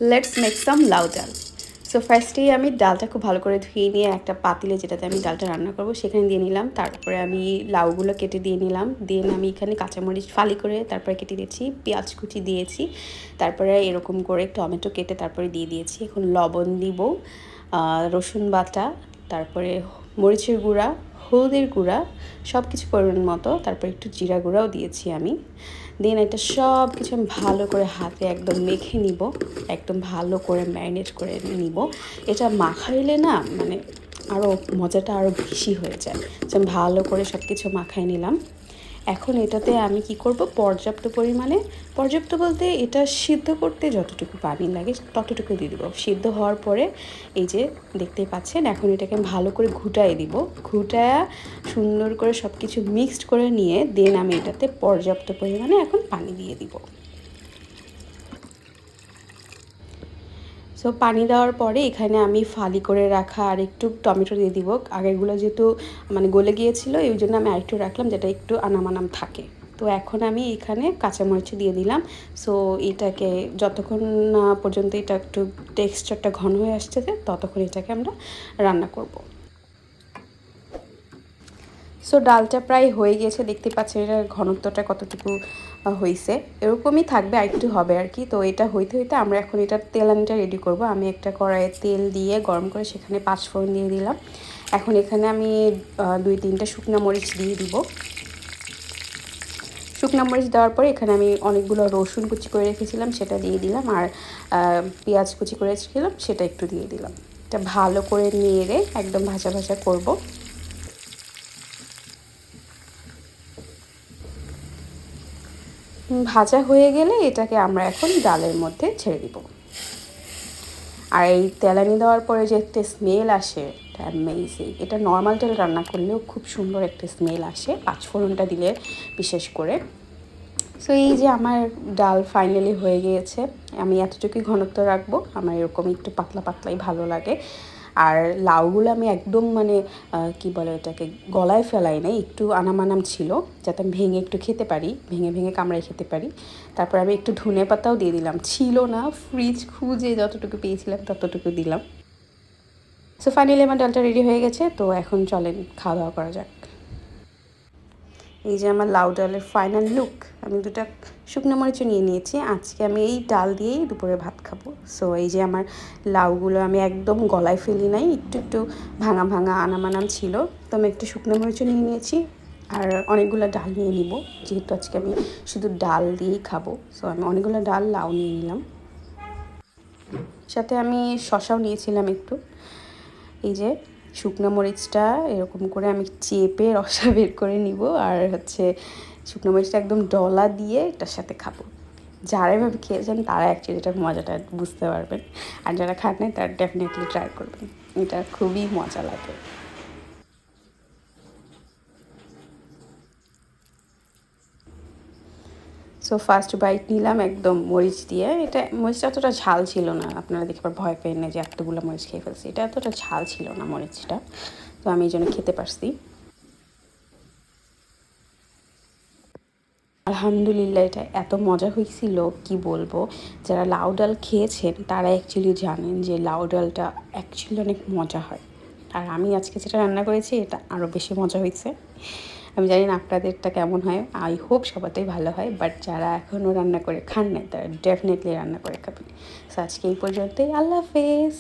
Let's make some লাউ ডাল। So ফার্স্টেই আমি ডালটা খুব ভালো করে ধুয়ে নিয়ে একটা পাতিলে, যেটাতে আমি ডালটা রান্না করব, সেখানে দিয়ে নিলাম। তারপরে আমি লাউগুলো কেটে দিয়ে নিলাম। দেন আমি এখানে কাঁচামরিচ ফালি করে তারপরে কেটে দিয়েছি, পেঁয়াজ কুচি দিয়েছি, তারপরে এরকম করে টমেটো কেটে তারপরে দিয়ে দিয়েছি। এখন লবণ দিব, রসুন বাটা, তারপরে মরিচের গুঁড়া, হলদের গুঁড়া, সব কিছু পরিমাণ মতো, তারপর একটু জিরা গুঁড়াও দিয়েছি আমি। দেন এটা সব কিছু আমি ভালো করে হাতে একদম মেখে নিব, একদম ভালো করে ম্যারিনেট করে নিব। এটা মাখাইলে না মানে আরও মজাটা আরও বেশি হয়ে যায়। আমি ভালো করে সব কিছু মাখাই নিলাম। এখন এটাতে আমি কি করব, পর্যাপ্ত পরিমাণে, পর্যাপ্ত বলতে এটা সিদ্ধ করতে যতটুকু পানি লাগে ততটুকু দিয়ে দেবো। সিদ্ধ হওয়ার পরে এই যে দেখতেই পাচ্ছেন, এখন এটাকে ভালো করে ঘুটাই দিব। ঘুটায়া সুন্দর করে সব কিছু মিক্সড করে নিয়ে দেন আমি এটাতে পর্যাপ্ত পরিমাণে এখন পানি দিয়ে দিব। সো পানি দেওয়ার পরে এখানে আমি ফালি করে রাখা আর একটু টমেটো দিয়ে দিব। আগেরগুলো যেহেতু মানে গলে গিয়েছিলো, এই জন্য আমি আরেকটু রাখলাম, যেটা একটু আনাম থাকে। তো এখন আমি এখানে কাঁচামরিচ দিয়ে দিলাম। সো এটাকে যতক্ষণ না পর্যন্ত এটা একটু টেক্সচারটা ঘন হয়ে আসছে, ততক্ষণ এটাকে আমরা রান্না করব। সো ডালটা প্রায় হয়ে গেছে, দেখতে পাচ্ছেন এটার ঘনত্বটা কতটুকু হয়েছে। এরকমই থাকবে, আরেকটু হবে আর কি। তো এটা হইতে হইতে আমরা এখন এটা তেলানিটা রেডি করব। আমি একটা কড়াইয়ে তেল দিয়ে গরম করে সেখানে 5 ফোড়ন দিয়ে দিলাম। এখন এখানে আমি 2-3টা শুকনো মরিচ দিয়ে দিব। শুকনো মরিচ দেওয়ার পরে এখানে আমি অনেকগুলো রসুন কুচি করে রেখেছিলাম, সেটা দিয়ে দিলাম। আর পেঁয়াজ কুচি করে রেখেছিলাম, সেটা একটু দিয়ে দিলাম। এটা ভালো করে নেড়ে একদম ভাজা ভাজা করব। ভাজা হয়ে গেলে এটাকে আমরা এখন ডালের মধ্যে ছেড়ে দিব। আর এই তেলানি দেওয়ার পরে যে একটা স্মেল আসে, এটা অ্যামেজিং। এটা নর্মাল ডাল রান্না করলেও খুব সুন্দর একটা স্মেল আসে, 5 ফোড়নটা দিলে বিশেষ করে। সো এই যে আমার ডাল ফাইনালি হয়ে গিয়েছে। আমি এতটুকুই ঘনত্ব রাখবো, আমার এরকম একটু পাতলা পাতলাই ভালো লাগে। আর লাউগুলো আমি একদম মানে কি বলে এটাকে গলায় ফেলাই নাই, একটু আনাম ছিল, যাতে আমি ভেঙে একটু খেতে পারি, ভেঙে ভেঙে কামড়ায় খেতে পারি। তারপর আমি একটু ধনে পাতাও দিয়ে দিলাম, ছিল না, ফ্রিজ খুঁজে যতটুকু পেয়েছিলাম ততটুকু দিলাম। সো ফাইনালি আমার ডালটা রেডি হয়ে গেছে। তো এখন চলেন খাওয়া দাওয়া করা যাক। এই যে আমার লাউ ডালের ফাইনাল লুক। আমি 2টা শুকনো মরিচও নিয়ে নিয়েছি। আজকে আমি এই ডাল দিয়েই দুপুরে ভাত খাবো। সো এই যে আমার লাউগুলো আমি একদম গলায় ফেলি নাই, একটু একটু ভাঙা ভাঙা আনাম ছিল। তো আমি একটু শুকনো মরিচও নিয়ে নিয়েছি আর অনেকগুলো ডাল নিয়ে নিব, যেহেতু আজকে আমি শুধু ডাল দিয়েই খাবো। সো আমি অনেকগুলো ডাল লাউ নিয়ে নিলাম, সাথে আমি শসাও নিয়েছিলাম একটু। এই যে শুকনো মরিচটা এরকম করে আমি চেপে রসা বের করে নিব, আর হচ্ছে শুকনো মরিচটা একদম ডলা দিয়ে এটার সাথে খাবো। যারা এভাবে খেয়েছেন তারা অ্যাকচুয়ালি এটার মজাটা বুঝতে পারবেন, আর যারা খান নাই তারা ডেফিনেটলি ট্রাই করবেন। এটা খুবই মজা লাগে। সো ফার্স্ট বাইট নিলাম একদম মরিচ দিয়ে। এটা মরিচটা এতটা ঝাল ছিল না, আপনারা দেখে আবার ভয় পেন না যে এতগুলো মরিচ খেয়ে ফেলছি। এটা এতটা ঝাল ছিল না মরিচটা, তো আমি এই জন্য খেতে পারছি। আলহামদুলিল্লাহ, এটা এত মজা হয়েছিল কি বলবো। যারা লাউ ডাল খেয়েছেন তারা অ্যাকচুয়ালি জানেন যে লাউ ডালটা অ্যাকচুয়ালি অনেক মজা হয়। আর আমি আজকে যেটা রান্না করেছি এটা আরও বেশি মজা হয়েছে। আমি জানি না আপনাদেরটা কেমন হয়, আই হোপ সবাতেই ভালো হয়। বাট যারা এখনও রান্না করে খান নাই তারা ডেফিনেটলি রান্না করে খাবেন। সো আজকে এই পর্যন্তই, আল্লাহ হাফেজ।